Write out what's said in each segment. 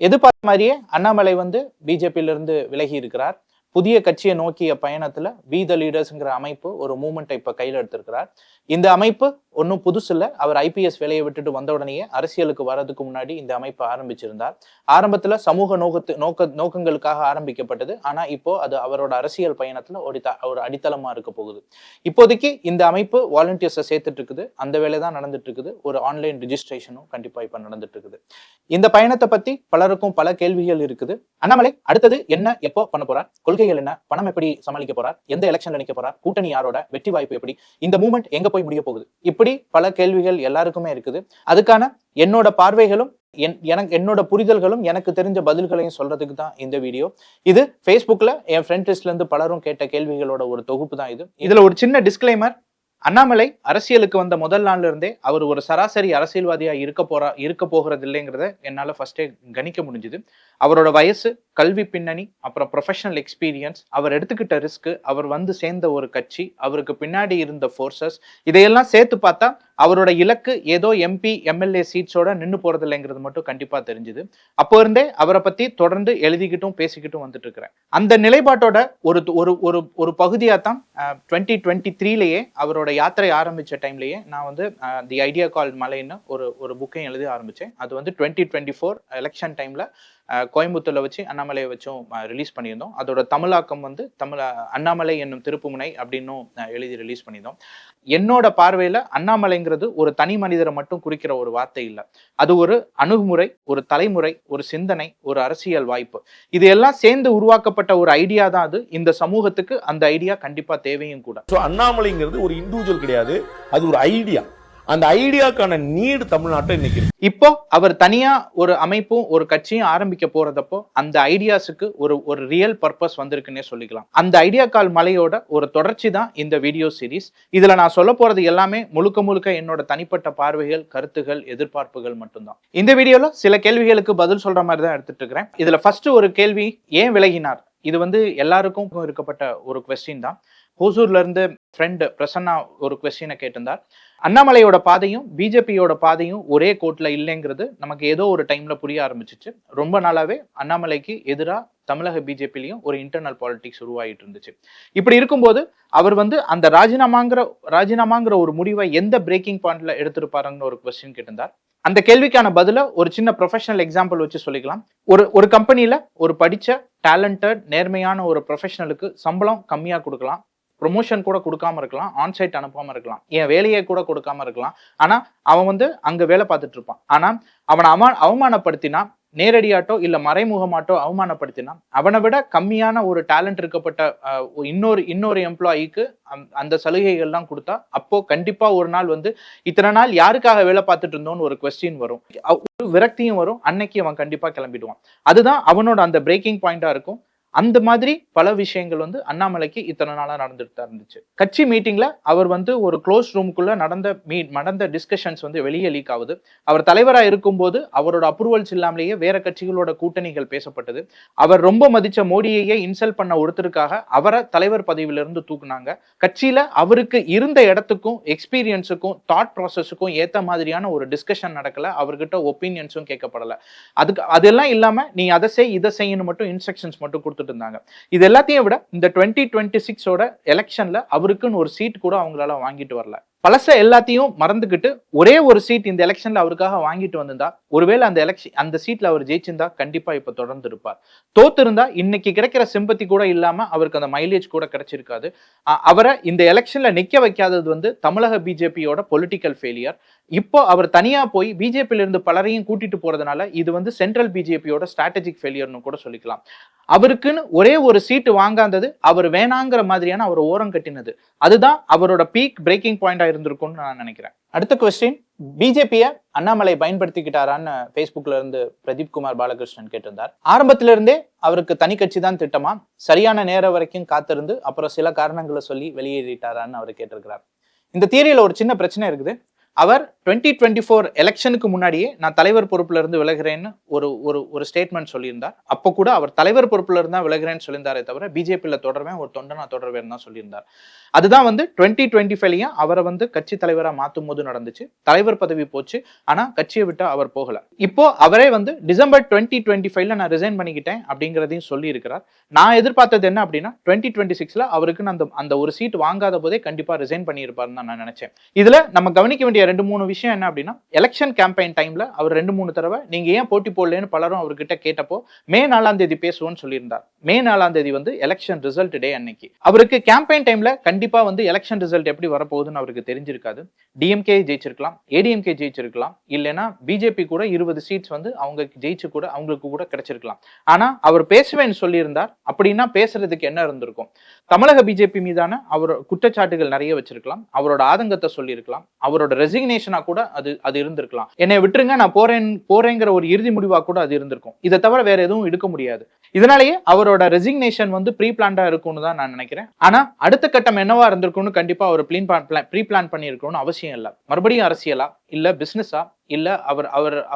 எதிர்பார்த்த மாதிரியே அண்ணாமலை வந்து பிஜேபியிலிருந்து விலகி இருக்கிறார். புதிய கட்சியை நோக்கிய பயணத்துல வி த லீடர்ஸ்ங்கிற அமைப்பு ஒரு மூமெண்ட்டை இப்ப கையில எடுத்திருக்கிறார். இந்த அமைப்பு ஒன்றும் புதுசு இல்லை. அவர் ஐபிஎஸ் வேலையை விட்டுட்டு வந்த உடனேயே அரசியலுக்கு வர்றதுக்கு முன்னாடி இந்த அமைப்பு ஆரம்பிச்சிருந்தார். ஆரம்பத்துல சமூக நோக்கங்களுக்காக ஆரம்பிக்கப்பட்டது. ஆனா இப்போ அது அவரோட அரசியல் பயணத்துல ஒரு அடித்தளமா இருக்க போகுது. இப்போதைக்கு இந்த அமைப்பு வாலண்டியர்ஸை சேர்த்துட்டு இருக்குது. அந்த வேலை தான் நடந்துட்டு இருக்குது. ஒரு ஆன்லைன் ரிஜிஸ்ட்ரேஷனும் கண்டிப்பா இப்ப நடந்துட்டு இருக்குது. இந்த பயணத்தை பத்தி பலருக்கும் பல கேள்விகள் இருக்குது. அண்ணாமலை அடுத்தது என்ன, எப்போ பண்ண போறார், கொள்கைகள் என்ன, பணம் எப்படி சமாளிக்க போறார், எந்த எலெக்ஷன்ல நிக்க போறார், கூட்டணி யாரோட, வெற்றி வாய்ப்பு எப்படி, இந்த மூவ்மெண்ட் எங்க போய் முடிய போகுது, இப்படி பல கேள்விகள் எல்லாருக்குமே இருக்குது. அதுக்கான என்னோட பார்வைகளும் என்னோட புரிதல்களும் எனக்கு தெரிஞ்ச பதில்களையும் சொல்றதுக்கு தான் இந்த வீடியோ. இது Facebookல என் ஃப்ரெண்ட் லிஸ்ட்ல இருந்து பலரும் கேட்ட கேள்விகளோட ஒரு தொகுப்பு தான் இது. இதுல ஒரு சின்ன டிஸ்க்ளைமர். அண்ணாமலை அரசியலுக்கு வந்த முதல் நாள்ல இருந்தே அவர் ஒரு சராசரி அரசியல்வாதியா இருக்க போகிறது இல்லைங்கிறத என்னால ஃபர்ஸ்டே கணிக்க முடிஞ்சுது. அவரோட வயசு, கல்வி பின்னணி, அப்புறம் ப்ரொஃபஷனல் எக்ஸ்பீரியன்ஸ், அவர் எடுத்துக்கிட்ட ரிஸ்க், அவர் வந்து சேர்ந்த ஒரு கட்சி, அவருக்கு பின்னாடி இருந்த ஃபோர்ஸஸ், இதையெல்லாம் சேர்த்து பார்த்தா அவரோட இலக்கு ஏதோ எம்பி எம்எல்ஏ சீட்ஸோட நின்று போறது இல்லைங்கிறது மட்டும் கண்டிப்பா தெரிஞ்சுது. அப்போ இருந்தே அவரை பத்தி தொடர்ந்து எழுதிக்கிட்டும் பேசிக்கிட்டும் வந்துட்டு இருக்கிறேன். அந்த நிலைப்பாட்டோட ஒரு பகுதியா தான் 2023லயே அவரோட யாத்திரை ஆரம்பிச்ச டைம்லயே நான் வந்து தி ஐடியா கால் மலைன்னு ஒரு புக்கையும் எழுதி ஆரம்பிச்சேன். அது வந்து 2024 எலெக்ஷன் டைம்ல கோயம்புத்தூர்ல வச்சு அண்ணாமலையை வச்சும் ரிலீஸ் பண்ணியிருந்தோம். அதோட தமிழாக்கம் வந்து அண்ணாமலை என்னும் திருப்புமுனை அப்படின்னும் எழுதி ரிலீஸ் பண்ணியிருந்தோம். என்னோட பார்வையில அண்ணாமலைங்கிறது ஒரு தனி மனிதரை மட்டும் குறிக்கிற ஒரு வார்த்தை இல்லை. அது ஒரு அணுகுமுறை, ஒரு தலைமுறை, ஒரு சிந்தனை, ஒரு அரசியல் வாய்ப்பு. இது எல்லாம் சேர்ந்து உருவாக்கப்பட்ட ஒரு ஐடியா தான் அது. இந்த சமூகத்துக்கு அந்த ஐடியா கண்டிப்பா தேவையும் கூட. அண்ணாமலைங்கிறது ஒரு இண்டிவிஜுவல் கிடையாது, அது ஒரு ஐடியா. அந்த ஐடியாக்கான நீடு தமிழ்நாட்டில் இன்னைக்கு இருக்கு. இப்போ அவர் தனியா ஒரு அமைப்பும் ஒரு கட்சியும் ஆரம்பிக்க போறதப்போ அந்த ஐடியாஸுக்கு ஒரு ரியல் பர்பஸ் வந்திருக்குன்னே சொல்லிக்கலாம். அந்த ஐடியா கால் மலையோட ஒரு தொடர்ச்சி தான் இந்த வீடியோ சீரீஸ். இதுல நான் சொல்ல போறது எல்லாமே முழுக்க என்னோட தனிப்பட்ட பார்வைகள், கருத்துகள், எதிர்பார்ப்புகள் மட்டும்தான். இந்த வீடியோல சில கேள்விகளுக்கு பதில் சொல்ற மாதிரி தான் எடுத்துட்டு இருக்கிறேன். இதுல ஃபர்ஸ்ட் ஒரு கேள்வி, ஏன் விலகினார்? இது வந்து எல்லாருக்கும் இருக்கப்பட்ட ஒரு கொஸ்டின் தான். ஹோசூர்ல இருந்து ஃப்ரெண்ட் பிரசன்னா ஒரு கொஸ்டினை கேட்டிருந்தார். அண்ணாமலையோட பாதையும் பிஜேபியோட பாதையும் ஒரே கோட்ல இல்லைங்கிறது நமக்கு ஏதோ ஒரு டைம்ல புரிய ஆரம்பிச்சிச்சு. ரொம்ப நாளாவே அண்ணாமலைக்கு எதிராக தமிழக பிஜேபிலையும் ஒரு இன்டர்னல் பாலிடிக்ஸ் உருவாகிட்டு இருந்துச்சு. இப்படி இருக்கும்போது அவர் வந்து அந்த ராஜினாமாங்கிற ஒரு முடிவை எந்த பிரேக்கிங் பாயிண்ட்ல எடுத்திருப்பாருன்னு ஒரு கொஸ்டின் கேட்டிருந்தார். அந்த கேள்விக்கான பதில ஒரு சின்ன ப்ரொஃபஷனல் எக்ஸாம்பிள் வச்சு சொல்லிக்கலாம். ஒரு கம்பெனில ஒரு படிச்ச டேலண்டட் நேர்மையான ஒரு ப்ரொஃபஷனலுக்கு சம்பளம் கம்மியா கொடுக்கலாம், ப்ரொமோஷன் கூட கொடுக்காம இருக்கலாம், ஆன்சைட் அனுப்பாம இருக்கலாம், என் வேலையை கூட கொடுக்காம இருக்கலாம். ஆனா அவன் வந்து அங்க வேலை பார்த்துட்டு இருப்பான். ஆனா அவனை அவமானப்படுத்தினா, நேரடியாட்டோ இல்ல மறைமுகமாட்டோ அவமானப்படுத்தினா, அவனை விட கம்மியான ஒரு டேலண்ட் இருக்கப்பட்ட இன்னொரு எம்ப்ளாயிக்கு அந்த சலுகைகள்லாம் கொடுத்தா, அப்போ கண்டிப்பா ஒரு நாள் வந்து இத்தனை நாள் யாருக்காக வேலை பார்த்துட்டு இருந்தோம்னு ஒரு கொஸ்டின் வரும், ஒரு விரக்தியும் வரும். அன்னைக்கு அவன் கண்டிப்பா கிளம்பிடுவான். அதுதான் அவனோட அந்த பிரேக்கிங் பாயிண்டா இருக்கும். அந்த மாதிரி பல விஷயங்கள் வந்து அண்ணாமலைக்கு இத்தனை நாளா நடந்துட்டு தான் இருந்துச்சு. கட்சி மீட்டிங்ல அவர் வந்து ஒரு க்ளோஸ் ரூமுக்குள்ள நடந்த டிஸ்கஷன்ஸ் வந்து வெளியே லீக் ஆகுது. அவர் தலைவரா இருக்கும்போது அவரோட அப்ரூவல்ஸ் இல்லாமலேயே வேற கட்சிகளோட கூட்டணிகள் பேசப்பட்டது. அவர் ரொம்ப மதிச்ச மோடியையே இன்சல்ட் பண்ண ஒருத்தருக்காக அவரை தலைவர் பதவியிலிருந்து தூக்குனாங்க. கட்சியில அவருக்கு இருந்த இடத்துக்கும் எக்ஸ்பீரியன்ஸுக்கும் தாட் ப்ராசஸுக்கும் ஏத்த மாதிரியான ஒரு டிஸ்கஷன் நடக்கல. அவர்கிட்ட ஒப்பீனியன்ஸும் கேட்கப்படல. அதெல்லாம் இல்லாம நீ அதை செய் இதை செய்யணும் மட்டும் இன்ஸ்ட்ரக்ஷன்ஸ் மட்டும் கொடுத்துட்டு இருந்தாங்க. இது எல்லாத்தையும் விட இந்த 2026ஓட எலெக்ஷன்ல அவருக்குன்னு ஒரு சீட் கூட அவங்களால வாங்கிட்டு வரல. பழச எல்லாத்தையும் மறந்துகிட்டு ஒரே ஒரு சீட் இந்த எலெக்ஷன்ல அவருக்காக வாங்கிட்டு வந்திருந்தா, ஒருவேளை அந்த சீட்ல அவர் ஜெயிச்சிருந்தா கண்டிப்பா இப்ப தொடர்ந்து இருப்பார். தோத்து இருந்தா இன்னைக்கு கிடைக்கிற சிம்பத்தி கூட இல்லாம அவருக்கு அந்த மைலேஜ் கூட கிடைச்சிருக்காது. அவரை இந்த எலெக்ஷன்ல நிக்க வைக்காதது வந்து தமிழக பிஜேபியோட பொலிட்டிக்கல் ஃபெயிலியர். இப்போ அவர் தனியா போய் பிஜேபியில இருந்து பலரையும் கூட்டிட்டு போறதுனால இது வந்து சென்ட்ரல் பிஜேபியோட ஸ்ட்ராட்டஜிக் ஃபெயிலியர்னு கூட சொல்லிக்கலாம். அவருக்குன்னு ஒரே ஒரு சீட்டு வாங்காதது அவர் வேணாங்கிற மாதிரியான அவர் ஓரம் கட்டினது. அதுதான் அவரோட பீக் பிரேக்கிங் பாயிண்டா இருந்திருக்கும்னு நான் நினைக்கிறேன். அடுத்த கொஸ்டின், பிஜேபிய அண்ணாமலை பயன்படுத்திக்கிட்டாரான்னு Facebookல இருந்து பிரதீப் குமார் பாலகிருஷ்ணன் கேட்டிருந்தார். ஆரம்பத்தில இருந்தே அவருக்கு தனி கட்சி தான் திட்டமா, சரியான நேரம் வரைக்கும் காத்திருந்து அப்புறம் சில காரணங்களை சொல்லி வெளியேறிட்டாரான்னு அவர் கேட்டிருக்கிறார். இந்த தியரியில ஒரு சின்ன பிரச்சனை இருக்குது. அவர் 2024 எலெக்ஷனுக்கு முன்னாடியே நான் தலைவர் பொறுப்புல இருந்து விலகிறேன்னு ஒரு ஸ்டேட்மெண்ட் சொல்லியிருந்தார். அப்போ கூட அவர் தலைவர் பொறுப்புல இருந்தா விலகிறேன்னு சொல்லியிருந்தாரே தவிர பிஜேபியில தொடர்வேன், ஒரு தொண்டனா தொடர்வேன் தான் சொல்லியிருந்தார். அதுதான் 2025 அவரை கட்சி தலைவரா மாத்தும் போது நடந்துச்சு. தலைவர் பதவி போச்சு, ஆனா கட்சியை விட்டு அவர் போகல. இப்போ அவரே டிசம்பர் 2025 நான் ரிசைன் பண்ணிக்கிட்டேன் அப்படிங்கிறதையும் சொல்லி இருக்கிறார். நான் எதிர்பார்த்தது என்ன அப்படின்னா 2026 அவருக்கு அந்த ஒரு சீட் வாங்காத போதே கண்டிப்பா ரிசைன் பண்ணியிருப்பாருன்னு நான் நினைச்சேன். இதுல நம்ம கவனிக்க வேண்டிய 2-3 விஷயம் என்ன அப்படின்னா, எலெக்ஷன் கேம்பெயின் டைம்ல அவர் 2-3 தடவை நீங்க ஏன் போட்டி போடலன்னு பலரும் அவர்கிட்ட கேட்டப்போ மே 4ஆம் தேதி பேசுவோம்னு சொல்லியிருந்தார். மே 4ஆம் தேதி எலெக்ஷன் ரிசல்ட் டே அன்னைக்கு. அவருக்கு கேம்பெயின் டைம்ல கண்டிப்பா எலெக்ஷன் ரிசல்ட் எப்படி வரப்போகுதுன்னு அவருக்கு தெரிஞ்சிருக்காது. டிஎம்கே ஜெயிச்சிருக்கலாம், ஏடிஎம்கே ஜெயிச்சிருக்கலாம், இல்லைன்னா பிஜேபி கூட 20 சீட்ஸ் அவங்க ஜெயிச்சு கூட அவங்களுக்கு கூட கிடைச்சிருக்கலாம். ஆனா அவர் பேசுவேன்னு சொல்லியிருந்தார். அப்படின்னா பேசுறதுக்கு என்ன இருந்திருக்கும்? தமிழக பிஜேபி மீதான அவர் குற்றச்சாட்டுகள் நிறைய வச்சிருக்கலாம், அவரோட ஆதங்கத்தை சொல்லியிருக்கலாம், அவரோட ரெசிக்னேஷனா கூட அது இருந்திருக்கலாம். என்னை விட்டுருங்க நான் போறேங்கிற ஒரு இறுதி முடிவா கூட அது இருந்திருக்கும். இதை தவிர வேற எதுவும் எடுக்க முடியாது. இதனாலேயே அவரோட ரெசிக்னேஷன் ப்ரீ பிளான்டா இருக்கும்னு தான் நான் நினைக்கிறேன். ஆனா அடுத்த கட்டம் என்னவா இருந்திருக்கும்னு கண்டிப்பா அவர் ப்ரீ பிளான் பண்ணியிருக்கணும்னு அவசியம் இல்லை. மறுபடியும் அரசியலா, இல்ல பிசினஸா, இல்ல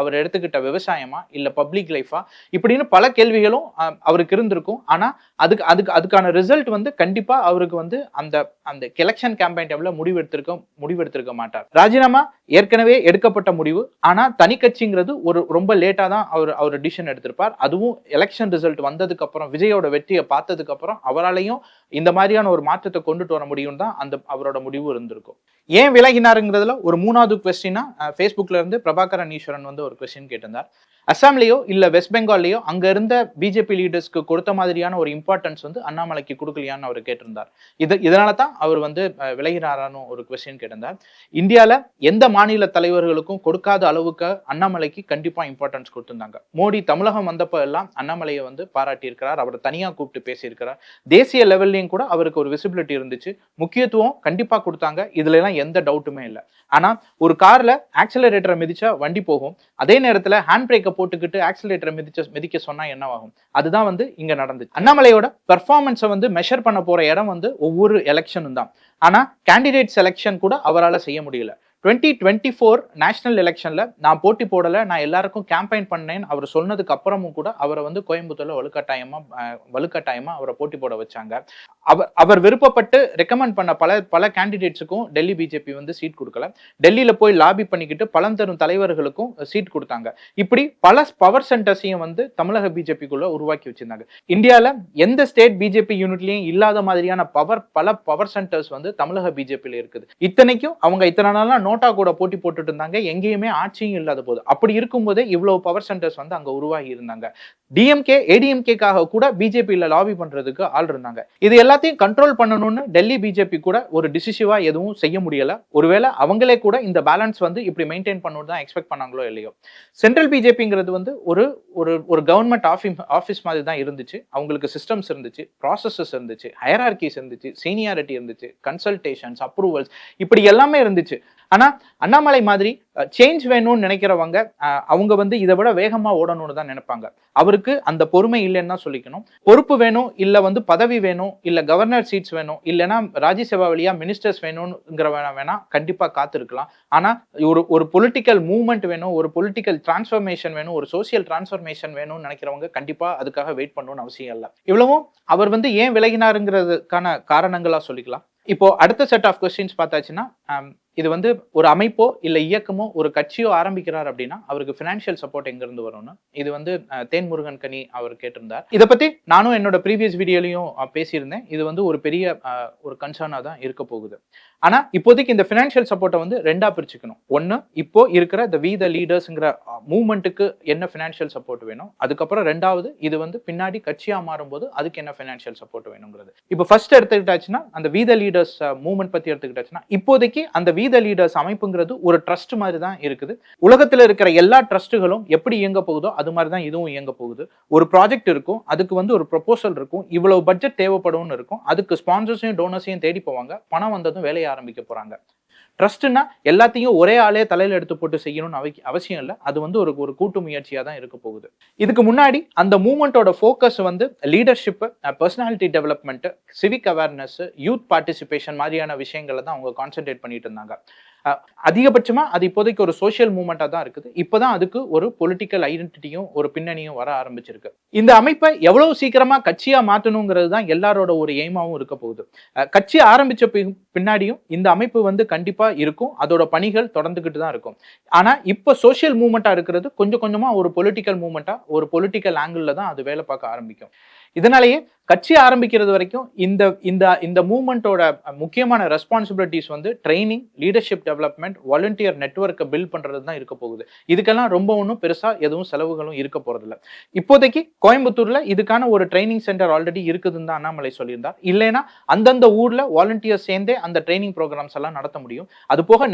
அவர் எடுத்துக்கிட்ட விவசாயமா, இல்ல பப்ளிக் லைஃபா, இப்படின்னு பல கேள்விகளும் அவருக்கு இருந்திருக்கும். ஆனா அதுக்கான ரிசல்ட் கண்டிப்பா அவருக்கு அந்த எலெக்ஷன் கேம்பெயின் டைம்ல முடிவெடுத்திருக்க மாட்டார். ராஜினாமா ஏற்கனவே எடுக்கப்பட்ட முடிவு. ஆனா தனி கட்சிங்கிறது ரொம்ப லேட்டா தான் அவர் டிசிஷன் எடுத்திருப்பார். அதுவும் எலெக்ஷன் ரிசல்ட் வந்ததுக்கு அப்புறம், விஜயோட வெற்றியை பார்த்ததுக்கு அப்புறம் அவராலையும் இந்த மாதிரியான ஒரு மாற்றத்தை கொண்டுட்டு வர முடியும் தான் அவரோட முடிவு இருந்திருக்கும். ஏன் விலகினாருங்கிறதுல ஒரு 3வது கொஸ்டினா ஃபேஸ்புக்ல இருந்து பிரபாகரன் ஈஸ்வரன் ஒரு கொஸ்டின் கேட்டிருந்தார். அசாம்லயோ இல்ல வெஸ்ட் பெங்கால்லயோ அங்க இருந்த பிஜேபி லீடர்ஸ்க்கு கொடுத்த மாதிரியான ஒரு இம்பார்ட்டன்ஸ் அண்ணாமலைக்கு கொடுக்கலையான்னு அவர் கேட்டிருந்தார். இதனால தான் அவர் விலகினாரான்னு ஒரு கொஸ்டின் கேட்டிருந்தார். இந்தியால எந்த மாநில தலைவர்களுக்கும் கொடுக்காத அளவுக்கு அண்ணாமலைக்கு கண்டிப்பா இம்பார்ட்டன்ஸ் கொடுத்திருந்தாங்க. மோடி தமிழகம் வந்தப்ப எல்லாம் அண்ணாமலையை பாராட்டி இருக்கிறார், அவர் தனியா கூப்பிட்டு பேசியிருக்கிறார். தேசிய லெவல்லையும் கூட அவருக்கு ஒரு விசிபிலிட்டி இருந்துச்சு, முக்கியத்துவம் கண்டிப்பா கொடுத்தாங்க. இதுல எல்லாம் எந்த டவுட்டுமே இல்லை. ஆனா ஒரு கார்ல ஆக்சிலரேட்டரை மிதிச்சா வண்டி போகும், அதே நேரத்துல ஹேண்ட் பிரேக்கை போட்டுக்கிட்டு ஆக்சிலரேட்டரை மிதிக்க சொன்னா என்னவாகும்? அதுதான் இங்க நடந்துச்சு. அண்ணாமலையோட பெர்ஃபார்மன்ஸை மெஷர் பண்ண போற இடம் ஒவ்வொரு எலெக்ஷனும் தான். ஆனா கேண்டிடேட் செலெக்ஷன் கூட அவரால் செய்ய முடியல. 2024 நேஷனல் எலெக்ஷன்ல நான் போட்டி போடல, நான் எல்லாருக்கும் கேம்பெயின் பண்ணேன்னு அவர் சொன்னதுக்கு அப்புறமும் கூட அவரை கோயம்புத்தூர்ல வலுக்கட்டாயமா அவரை போட்டி போட வச்சாங்க. அவர் விருப்பப்பட்டு ரெக்கமெண்ட் பண்ண பல கேண்டிடேட்ஸுக்கும் டெல்லி பிஜேபி சீட் கொடுக்கல. டெல்லியில போய் லாபி பண்ணிக்கிட்டு பலம் தரும் தலைவர்களுக்கும் சீட் கொடுத்தாங்க. இப்படி பல பவர் சென்டர்ஸையும் தமிழக பிஜேபிக்குள்ள உருவாக்கி வச்சிருந்தாங்க. இந்தியால எந்த ஸ்டேட் பிஜேபி யூனிட்லயும் இல்லாத மாதிரியான பல பவர் சென்டர்ஸ் தமிழக பிஜேபியில இருக்குது. இத்தனைக்கும் அவங்க இத்தனை நாளா நோட்டா கூட போட்டி போட்டுட்டு இருந்தாங்க, எங்கேயுமே ஆட்சியும் இல்லாத போது. அப்படி இருக்கும்போதே இவ்வளவு பவர் சென்டர்ஸ் அங்க உருவாகி இருந்தாங்க. டிஎம்கே ஏடிஎம்கேக்காக கூட பிஜேபியில லாபி பண்றதுக்கு ஆள் இருந்தாங்க. இது எல்லாத்தையும் கண்ட்ரோல் பண்ணணும்னு டெல்லி பிஜேபி கூட ஒரு டிசிசிவா எதுவும் செய்ய முடியல. ஒருவேளை அவங்களே கூட இந்த பேலன்ஸ் இப்படி மெயின்டைன் பண்ணணும் தான் எக்ஸ்பெக்ட் பண்ணாங்களோ இல்லையோ. சென்ட்ரல் பிஜேபிங்கிறது ஒரு கவர்மெண்ட் ஆஃபீஸ் மாதிரி தான் இருந்துச்சு. அவங்களுக்கு சிஸ்டம்ஸ் இருந்துச்சு, ப்ராசஸஸ் இருந்துச்சு, ஹையரார்கிஸ் இருந்துச்சு, சீனியாரிட்டி இருந்துச்சு, கன்சல்டேஷன்ஸ், அப்ரூவல்ஸ், இப்படி எல்லாமே இருந்துச்சு. ஆனா அண்ணாமலை மாதிரி சேஞ்ச் வேணும்னு நினைக்கிறவங்க அவங்க இதை விட வேகமா ஓடணும்னு தான் நினைப்பாங்க. அவருக்கு அந்த பொறுமை இல்லைன்னு தான் சொல்லிக்கணும். பொறுப்பு வேணும், இல்ல பதவி வேணும், இல்ல கவர்னர் சீட்ஸ் வேணும், இல்லைன்னா ராஜ்யசபா வழியா மினிஸ்டர்ஸ் வேணும்ங்கிற வேணா கண்டிப்பா காத்திருக்கலாம். ஆனா ஒரு பொலிட்டிக்கல் மூவ்மெண்ட் வேணும், ஒரு பொலிட்டிக்கல் டிரான்ஸ்ஃபர்மேஷன் வேணும், ஒரு சோசியல் டிரான்ஸ்ஃபர்மேஷன் வேணும்னு நினைக்கிறவங்க கண்டிப்பா அதுக்காக வெயிட் பண்ணணும்னு அவசியம் இல்லை. இவ்வளவும் அவர் ஏன் விலகினாருங்கிறதுக்கான காரணங்களா சொல்லிக்கலாம். இப்போ அடுத்த செட் ஆஃப் கொஸ்டின்ஸ் பார்த்தாச்சுன்னா, இது ஒரு அமைப்போ இல்ல இயக்கமோ ஒரு கட்சியோ ஆரம்பிக்கிறார் அப்படின்னா அவருக்கு பினான்சியல் சப்போர்ட் எங்க இருந்து வரும்னு இது தேன் முருகன் கனி அவர் கேட்டிருந்தார். இதை பத்தி நானும் என்னோட ப்ரீவியஸ் வீடியோலையும் பேசியிருந்தேன். இது ஒரு பெரிய ஒரு கன்சர்னா தான் இருக்க போகுது. ஆனா இப்போதைக்கு இந்த பினான்சியல் சப்போர்ட்டை ரெண்டா பிரிச்சுக்கணும். ஒன்னு, இப்போ இருக்கிற த வி த லீடர்ஸ்ங்கிற மூவ்மெண்ட்டுக்கு என்ன பினான்சியல் சப்போர்ட் வேணும், அதுக்கப்புறம் ரெண்டாவது இது பின்னாடி கட்சியா மாறும்போது அதுக்கு என்ன பினான்சியல் சப்போர்ட் வேணுங்கிறது. இப்போ ஃபர்ஸ்ட் எடுத்துக்கிட்டாச்சுன்னா அந்த வி த லீடர்ஸ் மூவ்மெண்ட் பத்தி எடுத்துக்கிட்டாச்சுன்னா, இப்போதைக்கு அந்த வி த லீடர்ஸ் அமைப்புங்கிறது ஒரு ட்ரஸ்ட் மாதிரி தான் இருக்குது. உலகத்துல இருக்கிற எல்லா ட்ரஸ்ட்டுகளும் எப்படி இயங்க போகுதோ அது மாதிரி தான் இதுவும் இயங்க போகுது. ஒரு ப்ராஜெக்ட் இருக்கும், அதுக்கு ஒரு ப்ரொபோசல் இருக்கும், இவ்வளவு பட்ஜெட் தேவைப்படும்னு இருக்கும், அதுக்கு ஸ்பான்சர்ஸையும் டோனர்ஸையும் தேடி போவாங்க, பணம் வந்ததும் வேலையை ஆரம்பிக்க போறாங்க. ட்ரஸ்ட்னா எல்லாத்தையும் ஒரே ஆளே தலையில எடுத்து போட்டு செய்யணும்னு அவசியம் இல்லை. அது ஒரு கூட்டு முயற்சியா தான் இருக்க போகுது. இதுக்கு முன்னாடி அந்த மூவ்மெண்டோட focus leadership, personality development, civic awareness, youth participation மாதிரியான விஷயங்களை தான் அவங்க கான்சென்ட்ரேட் பண்ணிட்டு இருந்தாங்க. அதிகபட்சமா அது இப்போதைக்கு ஒரு சோஷியல் மூவ்மெண்டா தான் இருக்குது. இப்பதான் அதுக்கு ஒரு பொலிட்டிக்கல் ஐடென்டிட்டியும் ஒரு பின்னணியும் வர ஆரம்பிச்சிருக்கு. இந்த அமைப்பை எவ்வளவு சீக்கிரமா கட்சியா மாற்றணுங்கிறது தான் எல்லாரோட ஒரு எய்மாவும் இருக்க போகுது. கட்சி ஆரம்பிச்ச பின்னாடியும் இந்த அமைப்பு வந்து கண்டிப்பா இருக்கும். அதோட பணிகள் தொடர்ந்துகிட்டு தான் இருக்கும். ஆனா இப்ப சோஷியல் மூவ்மெண்டா இருக்கிறது கொஞ்சம் கொஞ்சமா ஒரு பொலிட்டிக்கல் மூவ்மெண்டா, ஒரு பொலிட்டிக்கல் ஆங்கிள் தான் அது வேலை பார்க்க ஆரம்பிக்கும். இதனாலேயே கட்சி ஆரம்பிக்கிறது வரைக்கும் இந்த இந்த இந்த மூவ்மெண்டோட முக்கியமான ரெஸ்பான்சிபிலிட்டிஸ் வந்து ட்ரைனிங், லீடர்ஷிப் டெவலப்மெண்ட், வாலண்டியர் நெட்வொர்க்கை பில்ட் பண்றது தான் இருக்க போகுது. இதுக்கெல்லாம் ரொம்ப ஒன்றும் பெருசா எதுவும் செலவுகளும் இருக்க போறதில்ல. இப்போதைக்கு கோயம்புத்தூர்ல இதுக்கான ஒரு ட்ரைனிங் சென்டர் ஆல்ரெடி இருக்குதுன்னு தான் அண்ணாமலை சொல்லியிருந்தார். இல்லைன்னா அந்தந்த ஊர்ல வாலண்டியர் சேர்ந்தே அந்த ட்ரைனிங் ப்ரோக்ராம்ஸ் எல்லாம் நடத்த முடியும். அது போக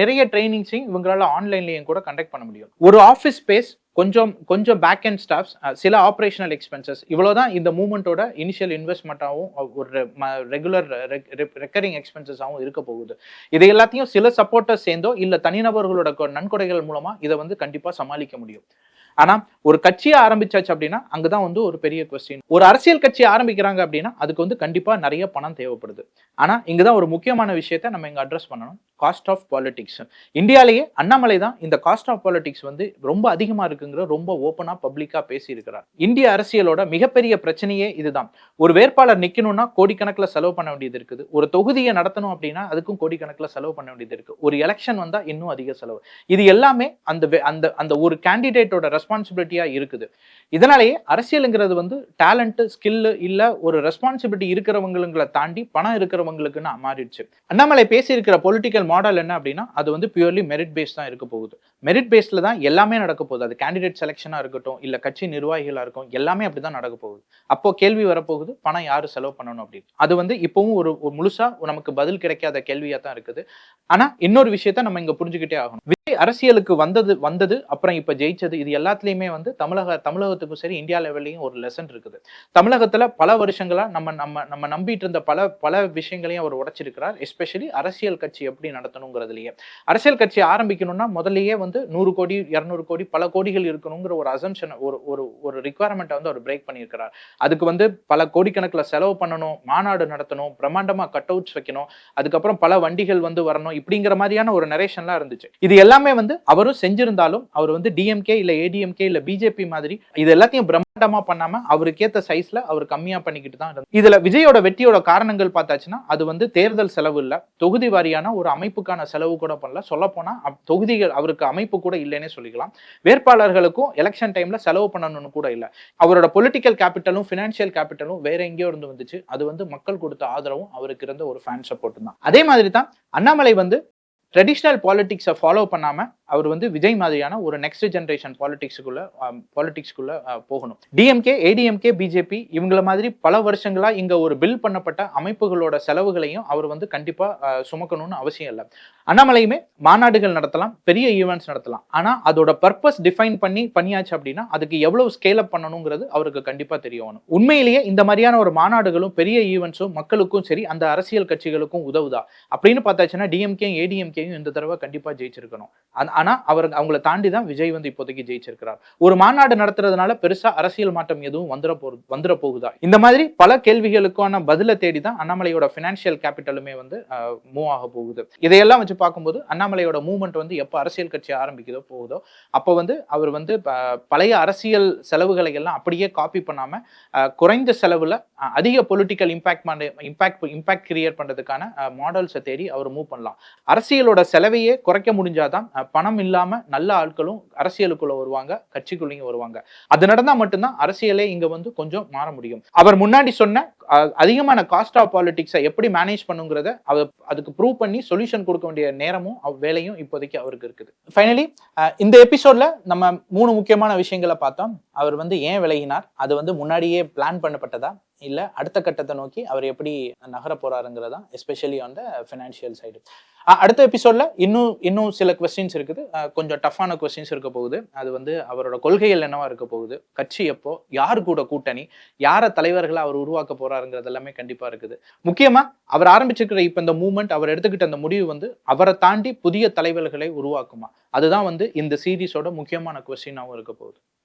நிறைய ட்ரைனிங்ஸையும் இவங்களால ஆன்லைன்லயும் கூட கண்டக்ட் பண்ண முடியும். ஒரு ஆஃபீஸ் ஸ்பேஸ், கொஞ்சம் பேக் அண்ட் ஸ்டாஃப்ஸ், சில ஆப்ரேஷனல் எக்ஸ்பென்சஸ், இவ்வளவுதான் இந்த மூவ்மெண்டோட இனிஷியல் இன்வெஸ்ட்மெண்ட்டாகவும் ஒரு ரெகுலர் ரெக்கரிங் எக்ஸ்பென்சஸாகவும் இருக்க போகுது. இதை எல்லாத்தையும் சில சப்போர்ட்டர்ஸ் சேர்ந்தோ இல்ல தனிநபர்களோட நன்கொடைகள் மூலமா இதை வந்து கண்டிப்பா சமாளிக்க முடியும். ஆனா ஒரு கட்சியை ஆரம்பிச்சாச்சு அப்படின்னா அங்கதான் வந்து ஒரு பெரிய கொஸ்டின். ஒரு அரசியல் கட்சி ஆரம்பிக்கிறாங்க அப்படின்னா அதுக்கு வந்து கண்டிப்பா நிறைய பணம் தேவைப்படுது. ஆனா இங்கதான் ஒரு முக்கியமான விஷயத்தை நம்ம இங்க அட்ரஸ் பண்ணணும். Caste of politics. இந்தியாலேயே அண்ணாமலை தான் இந்த காஸ்ட் ஆஃப் பாலிடிக்ஸ் வந்து ரொம்ப அதிகமா இருக்குங்கிற ரொம்ப ஓப்பனா பப்ளிக்கா பேசி இருக்கிறார். இந்திய அரசியலோட மிகப்பெரிய பிரச்சனையே இதுதான். ஒரு வேட்பாளர் நிக்கணும்னா கோடிக்கணக்கில் செலவு பண்ண வேண்டியது இருக்குது. ஒரு தொகுதியை நடத்தணும் அப்படின்னா அதுக்கும் கோடிக்கணக்கில் செலவு பண்ண வேண்டியது இருக்கு. ஒரு எலெக்ஷன் வந்தா இன்னும் அதிக செலவு. இது எல்லாமே அந்த ஒரு கேண்டிடேட்டோட ரெஸ்பான்சிபிலிட்டியா இருக்குது. இதனாலேயே அரசியலுங்கிறது வந்து டேலண்ட், ஸ்கில் இல்ல ஒரு ரெஸ்பான்சிபிலிட்டி இருக்கிறவங்களை தாண்டி பணம் இருக்கிறவங்களுக்குன்னு மாறிடுச்சு. அண்ணாமலை பேசி இருக்கிற பொலிட்டிக்கல் மாடல் என்ன அப்படின்னா அது வந்து பியூர்லி மெரிட் பேஸ் தான் இருக்க போகுது. மெரிட் பேஸ்ல தான் எல்லாமே நடக்க போகுது. அது கேண்டிடேட் செலெக்ஷனா இருக்கட்டும் இல்ல கட்சி நிர்வாகிகளா இருக்கும், எல்லாமே அப்படிதான் நடக்க போகுது. அப்போ கேள்வி வரப்போகுது, பணம் யாரு செலவு பண்ணணும் அப்படின்னு. அது வந்து இப்பவும் ஒரு முழுசா நமக்கு பதில் கிடைக்காத கேள்வியா தான் இருக்குது. ஆனா இன்னொரு விஷயத்த நம்ம இங்க புரிஞ்சுக்கிட்டே ஆகணும். விஜய் அரசியலுக்கு வந்தது அப்புறம் இப்ப ஜெயிச்சது, இது எல்லாத்துலயுமே வந்து தமிழகத்துக்கும் சரி இந்தியா லெவல்லையும் ஒரு லெசன் இருக்குது. தமிழகத்துல பல வருஷங்களா நம்ம நம்பிட்டு இருந்த பல விஷயங்களையும் அவர் உடைச்சிருக்கிறார். எஸ்பெஷலி அரசியல் கட்சி எப்படி நடத்தணுங்கிறதுலயே. அரசியல் கட்சி ஆரம்பிக்கணும்னா முதல்லயே வந்து 100 கோடி 200 கோடி பல கோடிகள் இருக்கணுங்கிற ஒரு அசம்ஷன், ஒரு ரிக்வயர்மெண்ட்டை வந்து அவர் பிரேக் பண்ணியிருக்கிறார். அதுக்கு வந்து பல கோடிக்கணக்கில் செலவு பண்ணணும், மாநாடு நடத்தணும், பிரம்மாண்டமா கட் அவுட்ஸ் வைக்கணும், அதுக்கப்புறம் பல வண்டிகள் வந்து வரணும், இப்படிங்கிற மாதிரியான ஒரு நரேஷன்லாம் இருந்துச்சு. இது எல்லாமே வந்து அவரும் செஞ்சிருந்தாலும் அவர் வந்து டிஎம்கே இல்ல ஏடிஎம்கே இல்ல பிஜேபி மாதிரி இது எல்லாத்தையும் பிரம்மாண்டமா பண்ணாம அவருக்கேத்த சைஸ்ல அவர் கம்மியா பண்ணிக்கிட்டு தான் இருந்தார். இதுல விஜயோட வெற்றியோட காரணங்கள் பார்த்தாச்சுன்னா அது வந்து தேர்தல் செலவு இல்ல, தொகுதி வாரியான ஒரு அமைப்புக்கான செலவு கூட பண்ணல. சொல்ல போனா தொகுதிகள் அவருக்கு அமைப்பு கூட இல்லைன்னே சொல்லிக்கலாம். வேட்பாளர்களுக்கும் எலெக்ஷன் டைம்ல செலவு பண்ணணும்னு கூட இல்ல. அவரோட பொலிட்டிக்கல் கேபிட்டலும் பினான்சியல் கேபிட்டலும் வேற எங்கேயோ இருந்து வந்துச்சு. அது வந்து மக்கள் கொடுத்த ஆதரவும் அவருக்கு இருந்த ஒரு ஃபேன் சப்போர்ட் தான். அதே மாதிரி தான் அண்ணாமலை வந்து ட்ரெடிஷனல் பாலிடிக்ஸை ஃபாலோ பண்ணாம அவர் வந்து விஜய் மாதிரியான ஒரு நெக்ஸ்ட் ஜெனரேஷன் பாலிடிக்ஸ்குள்ள போகணும். டிஎம்கே, ஏடிஎம்கே, பிஜேபி இவங்கள மாதிரி பல வருஷங்களா இங்க ஒரு பில் பண்ணப்பட்ட அமைப்புகளோட செலவுகளையும் அவர் வந்து கண்டிப்பா சுமக்கணும்னு அவசியம் இல்லை. அண்ணாமலையுமே மாநாடுகள் நடத்தலாம், பெரிய ஈவெண்ட்ஸ் நடத்தலாம். ஆனா அதோட பர்பஸ் டிஃபைன் பண்ணியாச்சு அப்படின்னா அதுக்கு எவ்வளவு ஸ்கேல் அப் பண்ணணுங்கிறது அவருக்கு கண்டிப்பா தெரியணும். உண்மையிலேயே இந்த மாதிரியான ஒரு மாநாடுகளும் பெரிய ஈவெண்ட்ஸும் மக்களுக்கும் சரி அந்த அரசியல் கட்சிகளுக்கும் உதவுதா அப்படின்னு பார்த்தாச்சுன்னா டிஎம்கே ஏடிஎம்கே இந்த தடவை கண்டிப்பா ஜெயிச்சிருக்கணும். ஆனா அவங்களை தாண்டி தான் விஜய் வந்து இப்போதைக்கு ஜெயிச்சிருக்கிறார். ஒரு மாநாடு நடத்துறதுனால பெருசா அரசியல் மாற்றம் எதுவும் வந்துட போகுதா? இந்த மாதிரி பல கேள்விகளுக்கான பதிலை தேடி தான் அண்ணாமலையோட பினான்சியல் கேபிட்டலுமே வந்து மூவ் ஆக போகுது. இதையெல்லாம் வச்சு பார்க்கும்போது அண்ணாமலையோட மூவ்மெண்ட் வந்து எப்ப அரசியல் கட்சி ஆரம்பிக்குதோ போகுதோ அப்போ வந்து அவர் வந்து பழைய அரசியல் செலவுகளை எல்லாம் அப்படியே காப்பி பண்ணாம குறைந்த செலவுல அதிக பொலிட்டிக்கல் இம்பாக்ட் கிரியேட் பண்றதுக்கான மாடல்ஸை தேடி அவர் மூவ் பண்ணலாம். அரசியலோட செலவையே குறைக்க முடிஞ்சாதான் பணம் இல்லாம நல்ல ஆட்களும் அரசியலுக்குள்ள வருவாங்க, கட்சிக்குள்ளேயும் வருவாங்க. அது நடந்தா மட்டும்தான் அரசியலே இங்க வந்து கொஞ்சம் மாற முடியும். அவர் முன்னாடி சொன்ன அதிகமான காஸ்ட் ஆஃப் பாலிடிக்ஸை எப்படி மேனேஜ் பண்ணுங்கிறத அதுக்கு ப்ரூவ் பண்ணி சொல்யூஷன் கொடுக்க வேண்டிய நேரமும் வேலையும் இப்போதைக்கு அவருக்கு இருக்குது. ஃபைனலி இந்த எபிசோட்ல நம்ம 3 முக்கியமான விஷயங்களை பார்த்தோம். அவர் வந்து ஏன் விலகினார், அது வந்து முன்னாடியே பிளான் பண்ணப்பட்டதா இல்ல அடுத்த கட்டத்தை நோக்கி அவர் எப்படி நகர போறாருங்கிறதா, especially on the financial side. அடுத்த எபிசோட்ல இன்னும் சில கொஸ்டின்ஸ் இருக்குது, கொஞ்சம் டஃப்பான கொஸ்டின்ஸ் இருக்க போகுது. அது வந்து அவரோட கொள்கைகள் என்னவா இருக்க போகுது, கட்சி எப்போ, யாரு கூட கூட்டணி, யார தலைவர்களை அவர் உருவாக்க போறாருங்கிறது எல்லாமே கண்டிப்பா இருக்குது. முக்கியமா அவர் ஆரம்பிச்சிருக்கிற இப்ப இந்த மூவ்மெண்ட், அவர் எடுத்துக்கிட்ட அந்த முடிவு வந்து அவரை தாண்டி புதிய தலைவர்களை உருவாக்குமா, அதுதான் வந்து இந்த சீரீஸோட முக்கியமான கொஸ்டினாவும் இருக்க போகுது.